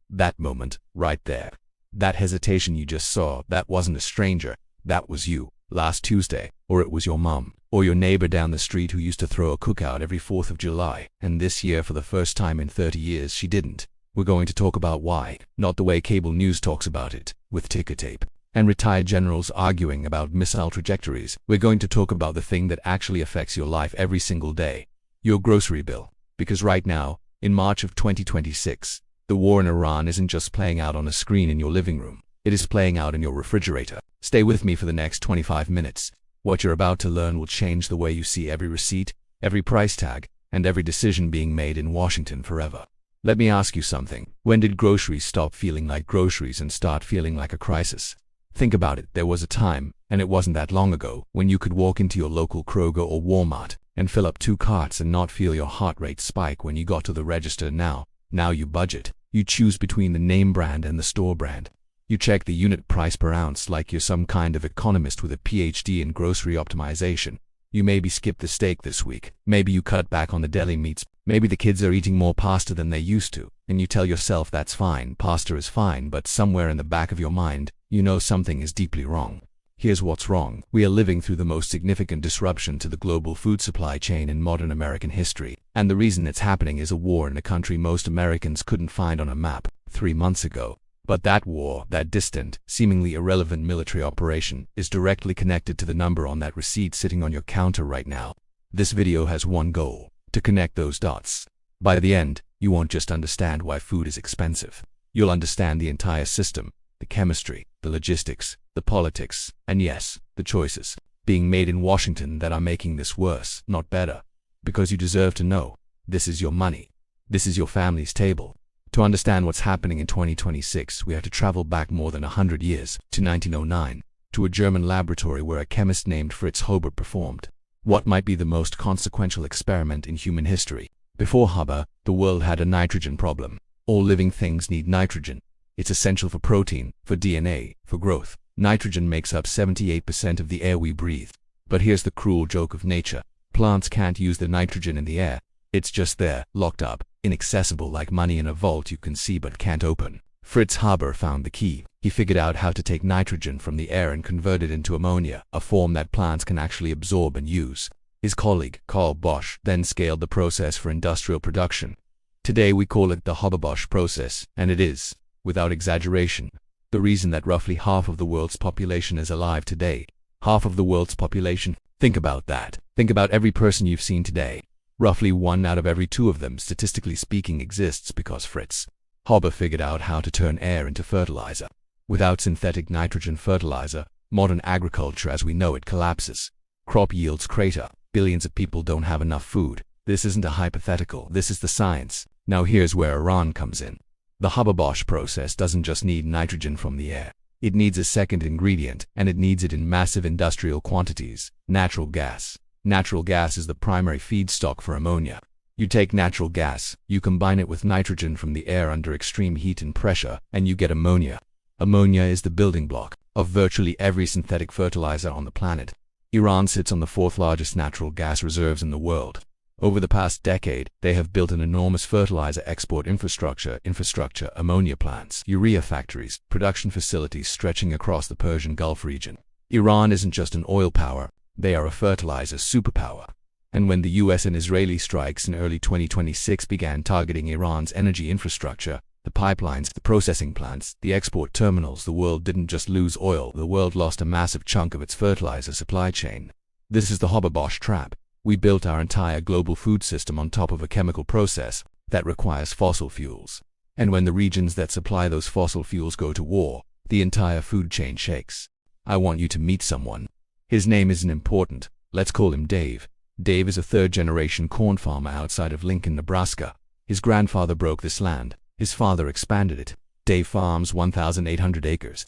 That moment, right there. That hesitation you just saw, that wasn't a stranger. That was you, last Tuesday. Or it was your mom, or your neighbor down the street who used to throw a cookout every 4th of July, and this year for the first time in 30 years she didn't. We're going to talk about why, not the way cable news talks about it, with ticker tape and retired generals arguing about missile trajectories. We're going to talk about the thing that actually affects your life every single day, your grocery bill. Because right now, in March of 2026, the war in Iran isn't just playing out on a screen in your living room, it is playing out in your refrigerator. Stay with me for the next 25 minutes. What you're about to learn will change the way you see every receipt, every price tag, and every decision being made in Washington forever. Let me ask you something. When did groceries stop feeling like groceries and start feeling like a crisis? Think about it. There was a time, and it wasn't that long ago, when you could walk into your local Kroger or Walmart and fill up 2 carts and not feel your heart rate spike when you got to the register. Now you budget. You choose between the name brand and the store brand. You check the unit price per ounce like you're some kind of economist with a PhD in grocery optimization. You maybe skip the steak this week. Maybe you cut back on the deli meats. Maybe the kids are eating more pasta than they used to, and you tell yourself that's fine, pasta is fine, but somewhere in the back of your mind, you know something is deeply wrong. Here's what's wrong. We are living through the most significant disruption to the global food supply chain in modern American history, and the reason it's happening is a war in a country most Americans couldn't find on a map 3 months ago. But that war, that distant, seemingly irrelevant military operation, is directly connected to the number on that receipt sitting on your counter right now. This video has one goal: to connect those dots. By the end, you won't just understand why food is expensive. You'll understand the entire system, the chemistry, the logistics, the politics, and yes, the choices being made in Washington that are making this worse, not better. Because you deserve to know. This is your money. This is your family's table. To understand what's happening in 2026, we have to travel back more than 100 years, to 1909, to a German laboratory where a chemist named Fritz Haber performed what might be the most consequential experiment in human history. Before Haber, the world had a nitrogen problem. All living things need nitrogen. It's essential for protein, for DNA, for growth. Nitrogen makes up 78% of the air we breathe. But here's the cruel joke of nature. Plants can't use the nitrogen in the air. It's just there, locked up, inaccessible like money in a vault you can see but can't open. Fritz Haber found the key. He figured out how to take nitrogen from the air and convert it into ammonia, a form that plants can actually absorb and use. His colleague, Carl Bosch, then scaled the process for industrial production. Today we call it the Haber-Bosch process, and it is, without exaggeration, the reason that roughly half of the world's population is alive today. Half of the world's population. Think about that. Think about every person you've seen today. Roughly 1 out of every 2 of them, statistically speaking, exists because Fritz Haber figured out how to turn air into fertilizer. Without synthetic nitrogen fertilizer, modern agriculture as we know it collapses. Crop yields crater. Billions of people don't have enough food. This isn't a hypothetical, this is the science. Now here's where Iran comes in. The Haber-Bosch process doesn't just need nitrogen from the air. It needs a second ingredient, and it needs it in massive industrial quantities: natural gas. Natural gas is the primary feedstock for ammonia. You take natural gas, you combine it with nitrogen from the air under extreme heat and pressure, and you get ammonia. Ammonia is the building block of virtually every synthetic fertilizer on the planet. Iran sits on the 4th largest natural gas reserves in the world. Over the past decade, they have built an enormous fertilizer export infrastructure, ammonia plants, urea factories, production facilities stretching across the Persian Gulf region. Iran isn't just an oil power, they are a fertilizer superpower. And when the US and Israeli strikes in early 2026 began targeting Iran's energy infrastructure, the pipelines, the processing plants, the export terminals, the world didn't just lose oil, the world lost a massive chunk of its fertilizer supply chain. This is the Haber-Bosch Trap. We built our entire global food system on top of a chemical process that requires fossil fuels. And when the regions that supply those fossil fuels go to war, the entire food chain shakes. I want you to meet someone. His name isn't important. Let's call him Dave. Dave is a 3rd-generation corn farmer outside of Lincoln, Nebraska. His grandfather broke this land. His father expanded it. Dave farms 1,800 acres,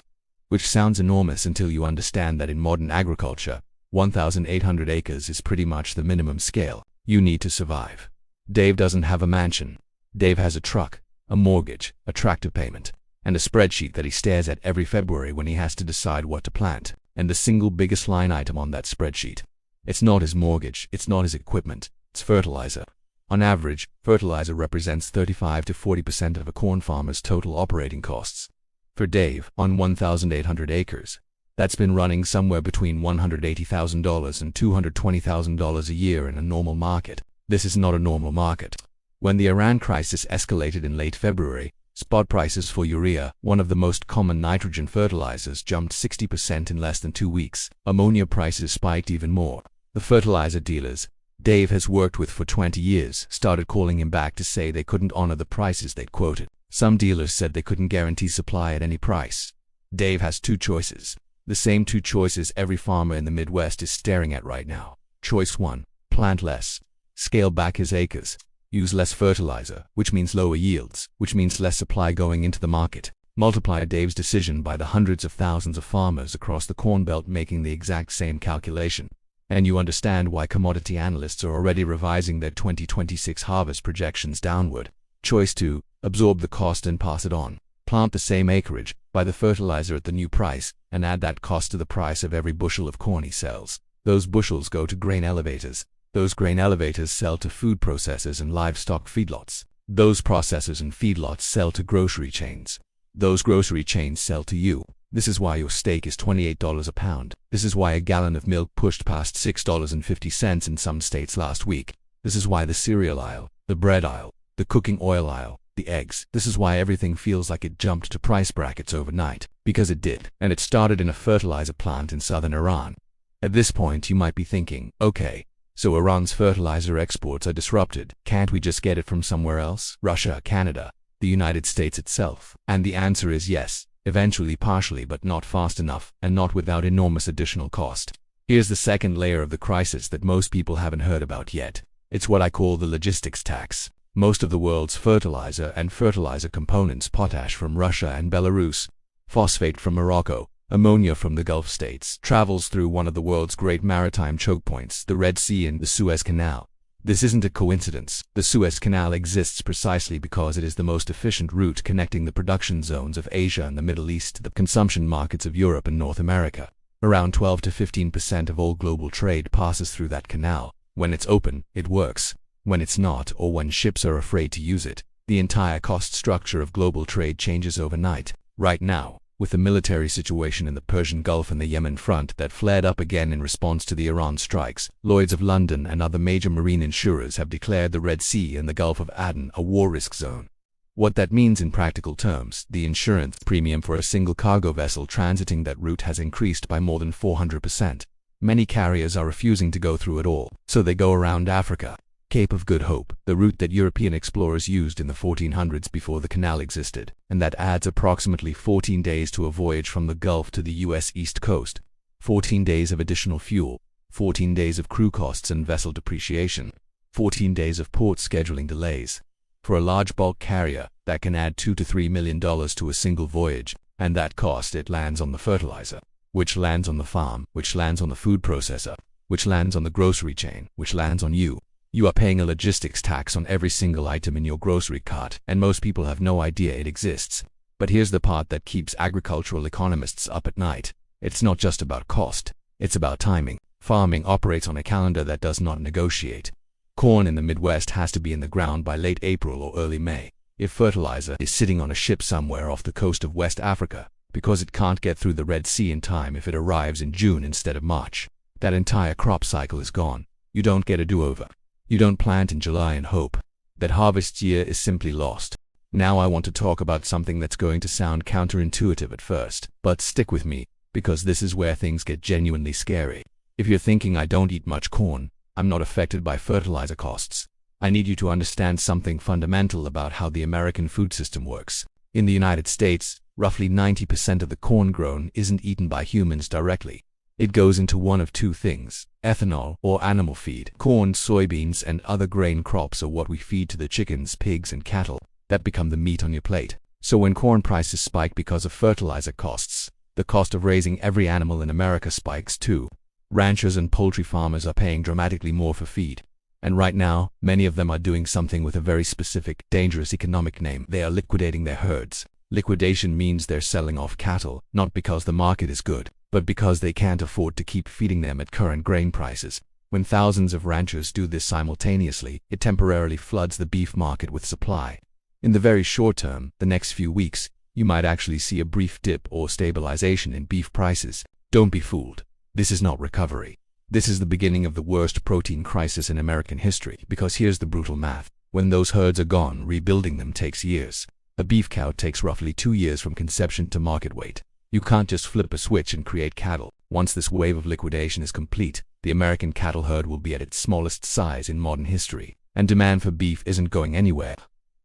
which sounds enormous until you understand that in modern agriculture, 1,800 acres is pretty much the minimum scale you need to survive. Dave doesn't have a mansion. Dave has a truck, a mortgage, a tractor payment, and a spreadsheet that he stares at every February when he has to decide what to plant. And the single biggest line item on that spreadsheet, it's not his mortgage, it's not his equipment, it's fertilizer. On average, fertilizer represents 35 to 40% of a corn farmer's total operating costs. For Dave, on 1,800 acres, that's been running somewhere between $180,000 and $220,000 a year in a normal market. This is not a normal market. When the Iran crisis escalated in late February, spot prices for urea, one of the most common nitrogen fertilizers, jumped 60% in less than 2 weeks. Ammonia prices spiked even more. The fertilizer dealers Dave has worked with for 20 years started calling him back to say they couldn't honor the prices they'd quoted. Some dealers said they couldn't guarantee supply at any price. Dave has two choices. The same two choices every farmer in the Midwest is staring at right now. Choice 1. Plant less. Scale back his acres. Use less fertilizer, which means lower yields, which means less supply going into the market. Multiply Dave's decision by the hundreds of thousands of farmers across the Corn Belt making the exact same calculation, and you understand why commodity analysts are already revising their 2026 harvest projections downward. Choice 2. Absorb the cost and pass it on. Plant the same acreage, buy the fertilizer at the new price, and add that cost to the price of every bushel of corn he sells. Those bushels go to grain elevators. Those grain elevators sell to food processors and livestock feedlots. Those processors and feedlots sell to grocery chains. Those grocery chains sell to you. This is why your steak is $28 a pound. This is why a gallon of milk pushed past $6.50 in some states last week. This is why the cereal aisle, the bread aisle, the cooking oil aisle, the eggs. This is why everything feels like it jumped to price brackets overnight. Because it did. And it started in a fertilizer plant in southern Iran. At this point you might be thinking, okay, so Iran's fertilizer exports are disrupted. Can't we just get it from somewhere else? Russia, Canada, the United States itself? And the answer is yes. Eventually, partially, but not fast enough, and not without enormous additional cost. Here's the second layer of the crisis that most people haven't heard about yet. It's what I call the logistics tax. Most of the world's fertilizer and fertilizer components, potash from Russia and Belarus, phosphate from Morocco, ammonia from the Gulf states, travels through one of the world's great maritime choke points, the Red Sea and the Suez Canal. This isn't a coincidence. The Suez Canal exists precisely because it is the most efficient route connecting the production zones of Asia and the Middle East to the consumption markets of Europe and North America. Around 12 to 15% of all global trade passes through that canal. When it's open, it works. When it's not, or when ships are afraid to use it, the entire cost structure of global trade changes overnight. Right now, with the military situation in the Persian Gulf and the Yemen front that flared up again in response to the Iran strikes, Lloyd's of London and other major marine insurers have declared the Red Sea and the Gulf of Aden a war risk zone. What that means in practical terms, the insurance premium for a single cargo vessel transiting that route has increased by more than 400%. Many carriers are refusing to go through it all, so they go around Africa. Cape of Good Hope, the route that European explorers used in the 1400s before the canal existed, and that adds approximately 14 days to a voyage from the Gulf to the US East Coast. 14 days of additional fuel, 14 days of crew costs and vessel depreciation, 14 days of port scheduling delays. For a large bulk carrier, that can add $2 to $3 million to a single voyage, and that cost it lands on the fertilizer, which lands on the farm, which lands on the food processor, which lands on the grocery chain, which lands on you. You are paying a logistics tax on every single item in your grocery cart, and most people have no idea it exists. But here's the part that keeps agricultural economists up at night. It's not just about cost, it's about timing. Farming operates on a calendar that does not negotiate. Corn in the Midwest has to be in the ground by late April or early May. If fertilizer is sitting on a ship somewhere off the coast of West Africa, because it can't get through the Red Sea in time if it arrives in June instead of March, that entire crop cycle is gone. You don't get a do-over. You don't plant in July and hope. That harvest year is simply lost. Now I want to talk about something that's going to sound counterintuitive at first, but stick with me, because this is where things get genuinely scary. If you're thinking I don't eat much corn, I'm not affected by fertilizer costs, I need you to understand something fundamental about how the American food system works. In the United States, roughly 90% of the corn grown isn't eaten by humans directly. It goes into one of two things: ethanol or animal feed. Corn, soybeans, and other grain crops are what we feed to the chickens, pigs, and cattle that become the meat on your plate. So when corn prices spike because of fertilizer costs, the cost of raising every animal in America spikes too. Ranchers and poultry farmers are paying dramatically more for feed. And right now, many of them are doing something with a very specific, dangerous economic name. They are liquidating their herds. Liquidation means they're selling off cattle, not because the market is good, but because they can't afford to keep feeding them at current grain prices. When thousands of ranchers do this simultaneously, it temporarily floods the beef market with supply. In the very short term, the next few weeks, you might actually see a brief dip or stabilization in beef prices. Don't be fooled. This is not recovery. This is the beginning of the worst protein crisis in American history, because here's the brutal math. When those herds are gone, rebuilding them takes years. A beef cow takes roughly 2 years from conception to market weight. You can't just flip a switch and create cattle. Once this wave of liquidation is complete, the American cattle herd will be at its smallest size in modern history, and demand for beef isn't going anywhere.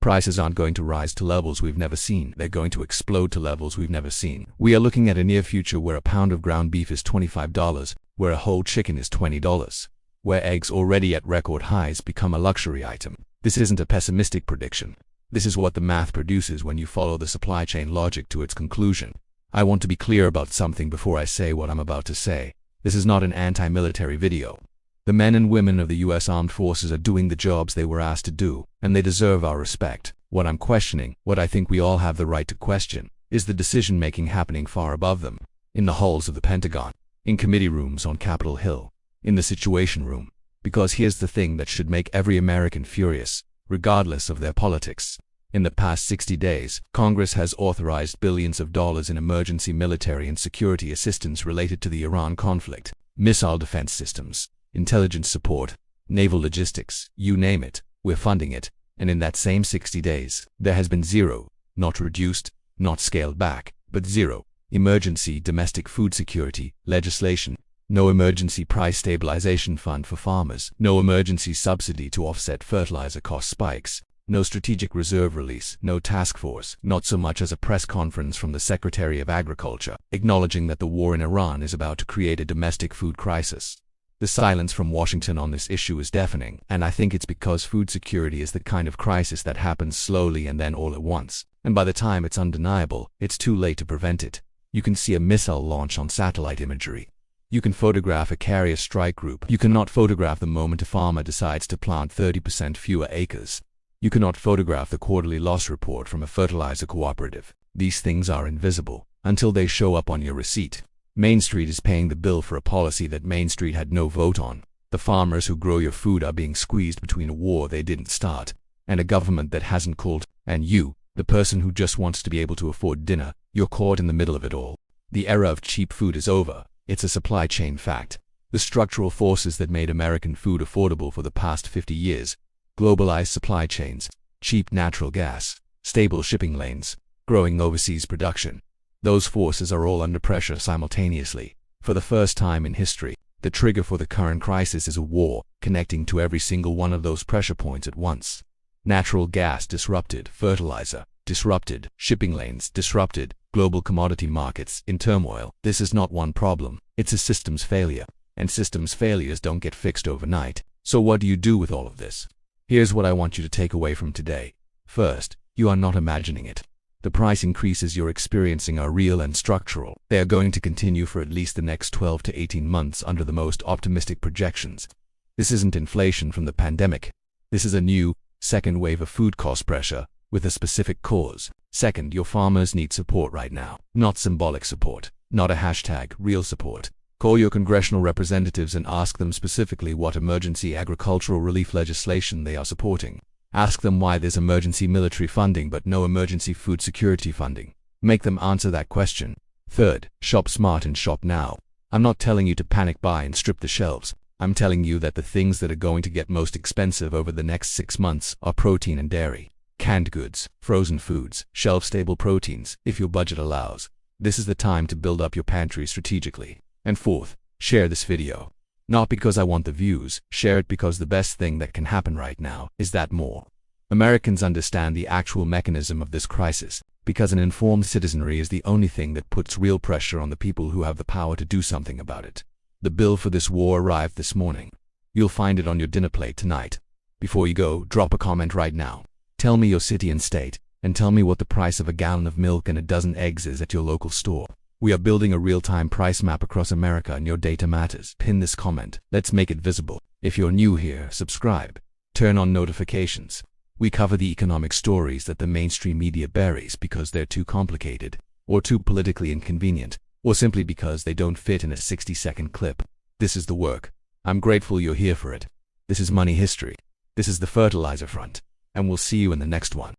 Prices aren't going to rise to levels we've never seen. They're going to explode to levels we've never seen. We are looking at a near future where a pound of ground beef is $25, where a whole chicken is $20, where eggs already at record highs become a luxury item. This isn't a pessimistic prediction. This is what the math produces when you follow the supply chain logic to its conclusion. I want to be clear about something before I say what I'm about to say. This is not an anti-military video. The men and women of the U.S. Armed Forces are doing the jobs they were asked to do, and they deserve our respect. What I'm questioning, what I think we all have the right to question, is the decision-making happening far above them. In the halls of the Pentagon, in committee rooms on Capitol Hill, in the Situation Room. Because here's the thing that should make every American furious, regardless of their politics. In the past 60 days, Congress has authorized billions of dollars in emergency military and security assistance related to the Iran conflict, missile defense systems, intelligence support, naval logistics, you name it, we're funding it. And in that same 60 days, there has been zero, not reduced, not scaled back, but zero, emergency domestic food security legislation, no emergency price stabilization fund for farmers, no emergency subsidy to offset fertilizer cost spikes, no strategic reserve release, no task force, not so much as a press conference from the Secretary of Agriculture, acknowledging that the war in Iran is about to create a domestic food crisis. The silence from Washington on this issue is deafening, and I think it's because food security is the kind of crisis that happens slowly and then all at once. And by the time it's undeniable, it's too late to prevent it. You can see a missile launch on satellite imagery. You can photograph a carrier strike group. You cannot photograph the moment a farmer decides to plant 30% fewer acres. You cannot photograph the quarterly loss report from a fertilizer cooperative. These things are invisible until they show up on your receipt. Main Street is paying the bill for a policy that Main Street had no vote on. The farmers who grow your food are being squeezed between a war they didn't start and a government that hasn't called. And you, the person who just wants to be able to afford dinner, you're caught in the middle of it all. The era of cheap food is over. It's a supply chain fact. The structural forces that made American food affordable for the past 50 years, globalized supply chains, cheap natural gas, stable shipping lanes, growing overseas production, those forces are all under pressure simultaneously. For the first time in history, the trigger for the current crisis is a war, connecting to every single one of those pressure points at once. Natural gas disrupted, fertilizer disrupted, shipping lanes disrupted, global commodity markets in turmoil. This is not one problem, it's a systems failure. And systems failures don't get fixed overnight. So what do you do with all of this? Here's what I want you to take away from today. First, you are not imagining it. The price increases you're experiencing are real and structural. They are going to continue for at least the next 12 to 18 months under the most optimistic projections. This isn't inflation from the pandemic. This is a new, second wave of food cost pressure with a specific cause. Second, your farmers need support right now. Not symbolic support. Not a hashtag, real support. Call your congressional representatives and ask them specifically what emergency agricultural relief legislation they are supporting. Ask them why there's emergency military funding but no emergency food security funding. Make them answer that question. Third, shop smart and shop now. I'm not telling you to panic buy and strip the shelves. I'm telling you that the things that are going to get most expensive over the next 6 months are protein and dairy, canned goods, frozen foods, shelf-stable proteins, if your budget allows. This is the time to build up your pantry strategically. And fourth, share this video. Not because I want the views, share it because the best thing that can happen right now is that more Americans understand the actual mechanism of this crisis, because an informed citizenry is the only thing that puts real pressure on the people who have the power to do something about it. The bill for this war arrived this morning. You'll find it on your dinner plate tonight. Before you go, drop a comment right now. Tell me your city and state, and tell me what the price of a gallon of milk and a dozen eggs is at your local store. We are building a real-time price map across America and your data matters. Pin this comment. Let's make it visible. If you're new here, subscribe. Turn on notifications. We cover the economic stories that the mainstream media buries because they're too complicated, or too politically inconvenient, or simply because they don't fit in a 60-second clip. This is the work. I'm grateful you're here for it. This is Money History. This is the Fertilizer Front. And we'll see you in the next one.